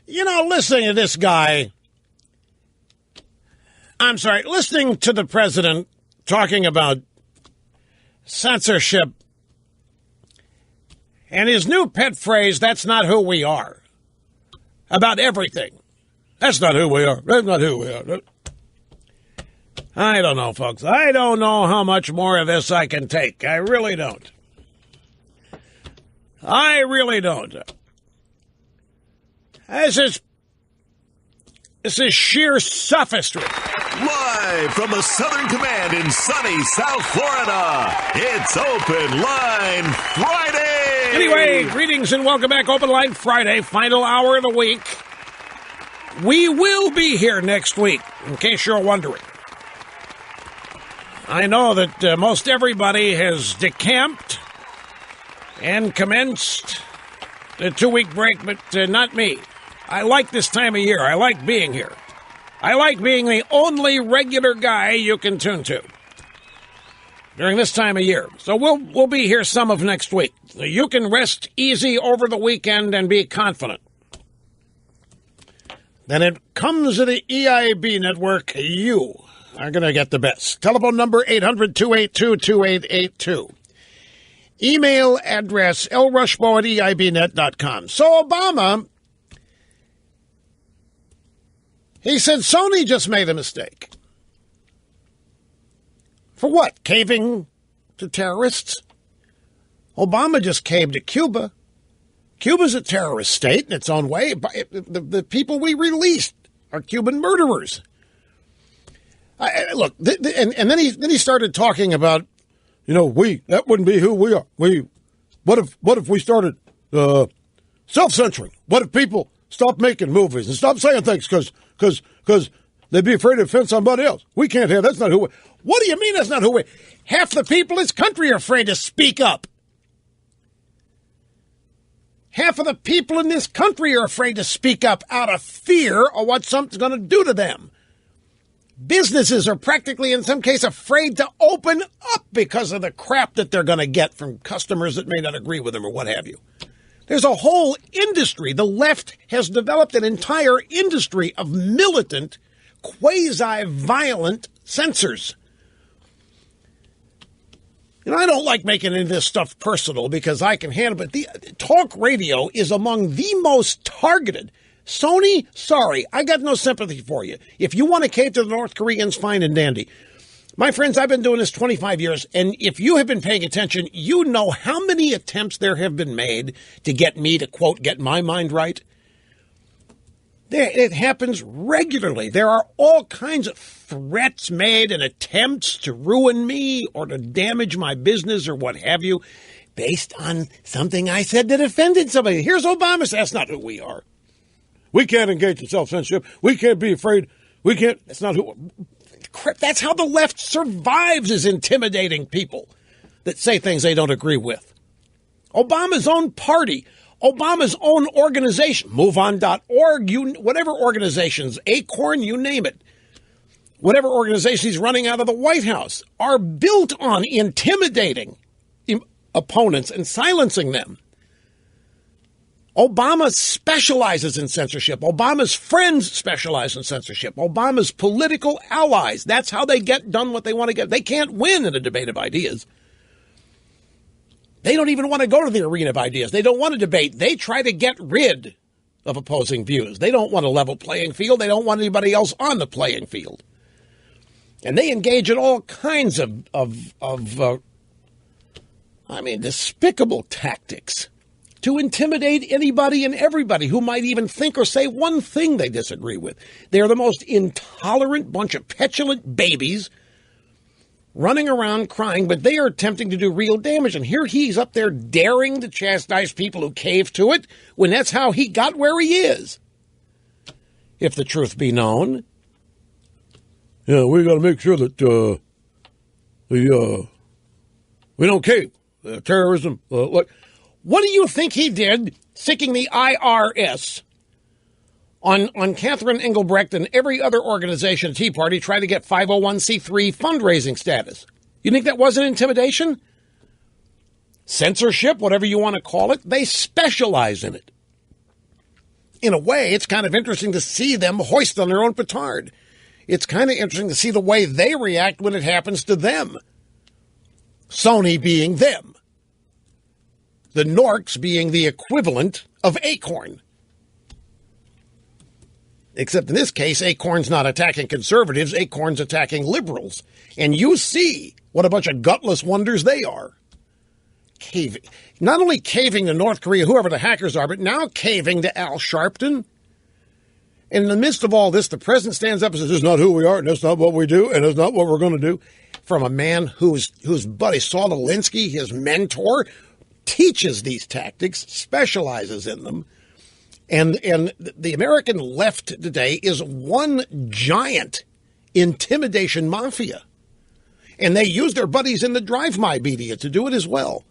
Listening to this guy, listening to the president talking about censorship and his new pet phrase, that's not who we are, about everything. That's not who we are. That's not who we are. I don't know, folks. I don't know how much more of this I can take. I really don't. This is sheer sophistry. Live from the Southern Command in sunny South Florida, it's Open Line Friday. Anyway, greetings and welcome back. Open Line Friday, final hour of the week. We will be here next week, in case you're wondering. I know that most everybody has decamped and commenced the 2-week break, but not me. I like this time of year. I like being here. I like being the only regular guy you can tune to during this time of year. So we'll be here some of next week. So you can rest easy over the weekend and be confident. Then it comes to the EIB network, you are going to get the best. Telephone number 800-282-2882. Email address lrushmo@eibnet.com. So Obama, he said Sony just made a mistake. For what? Caving to terrorists? Obama just caved to Cuba. Cuba's a terrorist state in its own way. The people we released are Cuban murderers. Look, and then he started talking about, that wouldn't be who we are. What if we started self-censoring? What if people stopped making movies and stopped saying things because they'd be afraid to offend somebody else? We can't have. That's not who we. What do you mean that's not who we? Half the people in this country are afraid to speak up. Half of the people in this country are afraid to speak up out of fear of what something's going to do to them. Businesses are practically, in some cases, afraid to open up because of the crap that they're going to get from customers that may not agree with them or what have you. There's a whole industry. The left has developed an entire industry of militant, quasi-violent censors. I don't like making any of this stuff personal because I can handle it. The talk radio is among the most targeted. Sony, sorry, I got no sympathy for you. If you want to cave to the North Koreans, fine and dandy. My friends, I've been doing this 25 years, and if you have been paying attention, you know how many attempts there have been made to get me to, quote, get my mind right. It happens regularly. There are all kinds of threats made and attempts to ruin me or to damage my business or what have you based on something I said that offended somebody. Here's Obama saying, that's not who we are. We can't engage in self-censorship. We can't be afraid. We can't. That's not who. That's how the left survives, is intimidating people that say things they don't agree with. Obama's own party, Obama's own organization, MoveOn.org, whatever organizations, Acorn, you name it, whatever organization he's running out of the White House, are built on intimidating opponents and silencing them. Obama specializes in censorship. Obama's friends specialize in censorship. Obama's political allies, that's how they get done what they want to get. They can't win in a debate of ideas. They don't even want to go to the arena of ideas. They don't want to debate. They try to get rid of opposing views. They don't want a level playing field. They don't want anybody else on the playing field. And they engage in all kinds of despicable tactics to intimidate anybody and everybody who might even think or say one thing they disagree with. They're the most intolerant bunch of petulant babies running around crying, but they are attempting to do real damage. And here he's up there daring to chastise people who cave to it when that's how he got where he is. If the truth be known. Yeah, we got to make sure that we don't cave. Terrorism, look. What do you think he did sicking the IRS on Catherine Engelbrecht and every other organization, Tea Party, trying to get 501c3 fundraising status? You think that wasn't intimidation? Censorship, whatever you want to call it, they specialize in it. in a way, it's kind of interesting to see them hoist on their own petard. It's kind of interesting to see the way they react when it happens to them. Sony being them. The Norks being the equivalent of Acorn. Except in this case, Acorn's not attacking conservatives, Acorn's attacking liberals. And you see what a bunch of gutless wonders they are. Caving. Not only caving to North Korea, whoever the hackers are, but now caving to Al Sharpton. In the midst of all this, the president stands up and says, this is not who we are, and that's not what we do, and that's not what we're going to do. From a man whose buddy, Saul Alinsky, his mentor, teaches these tactics, specializes in them. And the American left today is one giant intimidation mafia. And they use their buddies in the drive-my media to do it as well.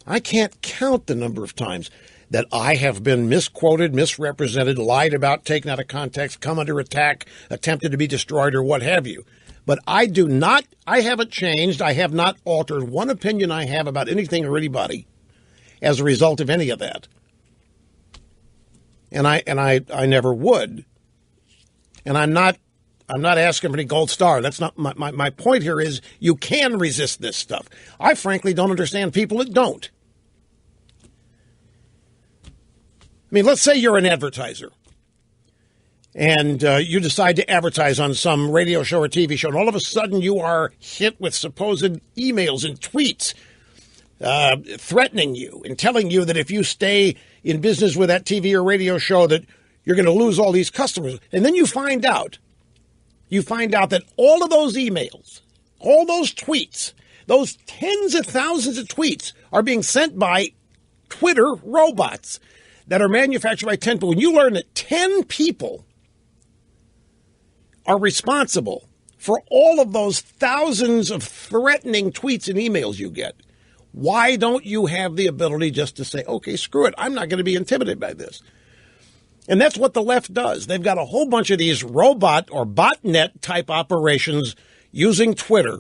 I can't count the number of times that I have been misquoted, misrepresented, lied about, taken out of context, come under attack, attempted to be destroyed, or what have you. But I haven't changed, I have not altered one opinion I have about anything or anybody as a result of any of that. And I never would. And I'm not asking for any gold star. That's not my point here is you can resist this stuff. I frankly don't understand people that don't. I mean, let's say you're an advertiser and you decide to advertise on some radio show or TV show, and all of a sudden you are hit with supposed emails and tweets threatening you and telling you that if you stay in business with that TV or radio show that you're going to lose all these customers. And then you find out that all of those emails, all those tweets, those tens of thousands of tweets are being sent by Twitter robots that are manufactured by 10 people. When you learn that 10 people are responsible for all of those thousands of threatening tweets and emails you get, why don't you have the ability just to say, okay, screw it, I'm not going to be intimidated by this? And that's what the left does. They've got a whole bunch of these robot or botnet type operations using Twitter.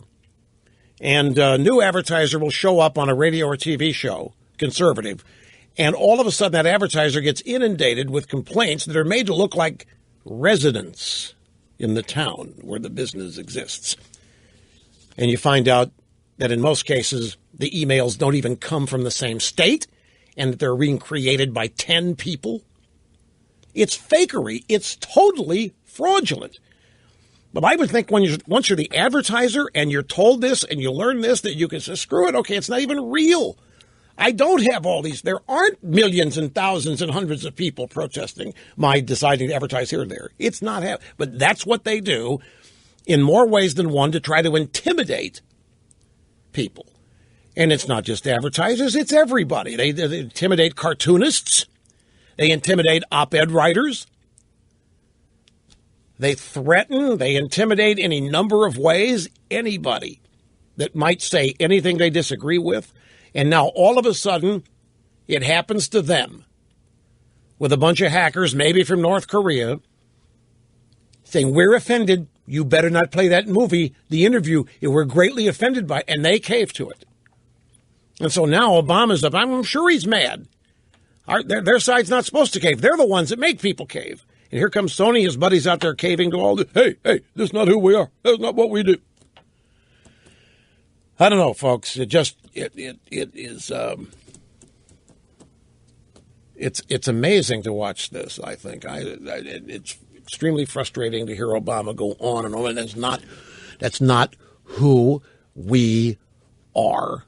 And a new advertiser will show up on a radio or TV show, conservative, and all of a sudden that advertiser gets inundated with complaints that are made to look like residents in the town where the business exists. And you find out that in most cases, the emails don't even come from the same state and that they're being created by 10 people. It's fakery. It's totally fraudulent. But I would think once you're the advertiser and you're told this and you learn this, that you can say, screw it, okay, it's not even real. I don't have all these. There aren't millions and thousands and hundreds of people protesting my deciding to advertise here or there. It's not happening. But that's what they do in more ways than one to try to intimidate people. And it's not just advertisers, it's everybody. They intimidate cartoonists. They intimidate op-ed writers. They threaten, they intimidate any number of ways anybody that might say anything they disagree with. And now all of a sudden, it happens to them with a bunch of hackers, maybe from North Korea, saying, we're offended. You better not play that movie, the interview. We're greatly offended by it. And they cave to it. And so now Obama's up. I'm sure he's mad. Their side's not supposed to cave. They're the ones that make people cave. And here comes Sony, his buddies out there caving to all this. Hey, this is not who we are. That's not what we do. I don't know, folks. It is. It's amazing to watch this. I think it's extremely frustrating to hear Obama go on and on. And that's not who we are.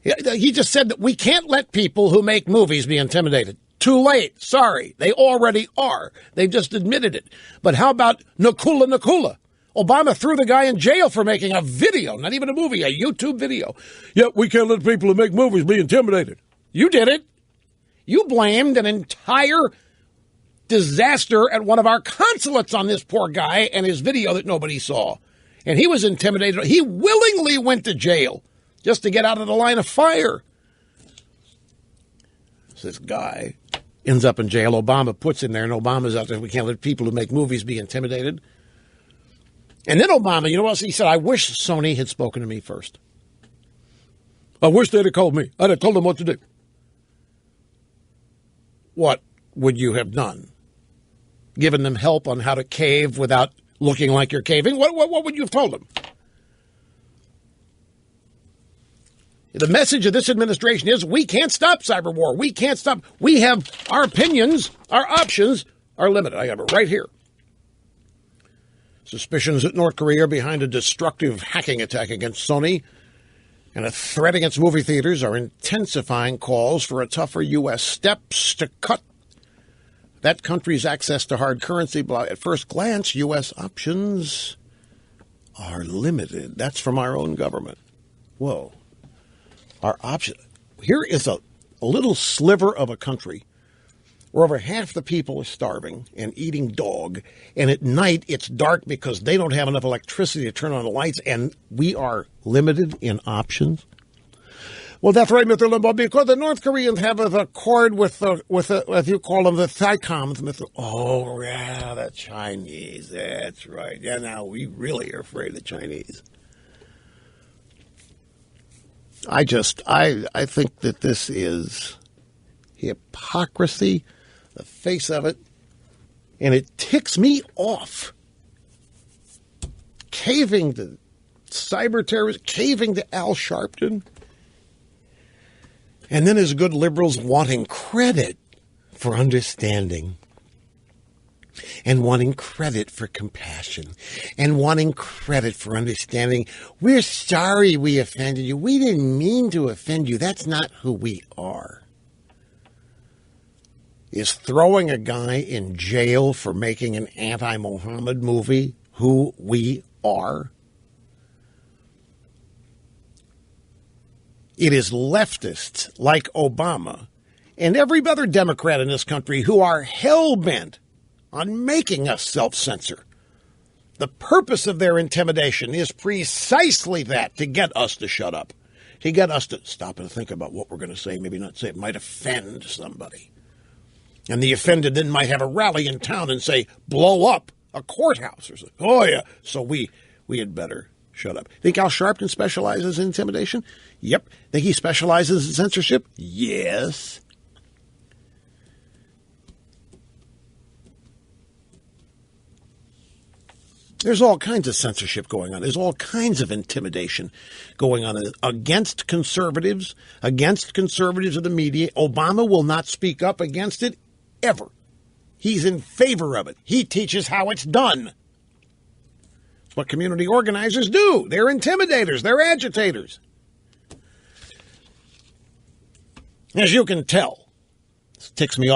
He just said that we can't let people who make movies be intimidated. Too late. Sorry. They already are. They've just admitted it. But how about Nakula? Obama threw the guy in jail for making a video, not even a movie, a YouTube video. Yeah, we can't let people who make movies be intimidated. You did it. You blamed an entire disaster at one of our consulates on this poor guy and his video that nobody saw. And he was intimidated. He willingly went to jail just to get out of the line of fire. So this guy ends up in jail. Obama puts him there, and Obama's out there. We can't let people who make movies be intimidated. And then Obama, you know what? He said, I wish Sony had spoken to me first. I wish they'd have called me. I'd have told them what to do. what would you have done? Given them help on how to cave without looking like you're caving? What would you have told them? The message of this administration is we can't stop cyber war. We can't stop. We have our opinions, our options are limited. I have it right here. Suspicions that North Korea are behind a destructive hacking attack against Sony and a threat against movie theaters are intensifying calls for a tougher U.S. steps to cut that country's access to hard currency. At first glance, U.S. options are limited. That's from our own government. Whoa. Our option. Here is a little sliver of a country where over half the people are starving and eating dog, and at night it's dark because they don't have enough electricity to turn on the lights, and we are limited in options. Well, that's right, Mr. Limbaugh, because the North Koreans have a accord with as you call them, the THICOMs, Mr. Oh, yeah, the Chinese. That's right. Yeah, now we really are afraid of the Chinese. I think that this is hypocrisy, the face of it, and it ticks me off. Caving to cyber terrorists, caving to Al Sharpton, and then as good liberals wanting credit for understanding, and wanting credit for compassion, and wanting credit for understanding. We're sorry we offended you. We didn't mean to offend you. That's not who we are. Is throwing a guy in jail for making an anti-Muhammad movie who we are? It is leftists like Obama and every other Democrat in this country who are hell-bent on making us self-censor. The purpose of their intimidation is precisely that, to get us to shut up, to get us to stop and think about what we're going to say, maybe not say it might offend somebody. And the offended then might have a rally in town and say, blow up a courthouse or something. Oh, yeah, so we had better shut up. Think Al Sharpton specializes in intimidation? Yep. Think he specializes in censorship? Yes. There's all kinds of censorship going on. There's all kinds of intimidation going on against conservatives of the media. Obama will not speak up against it ever. He's in favor of it. He teaches how it's done. It's what community organizers do. They're intimidators. They're agitators. As you can tell, this ticks me off.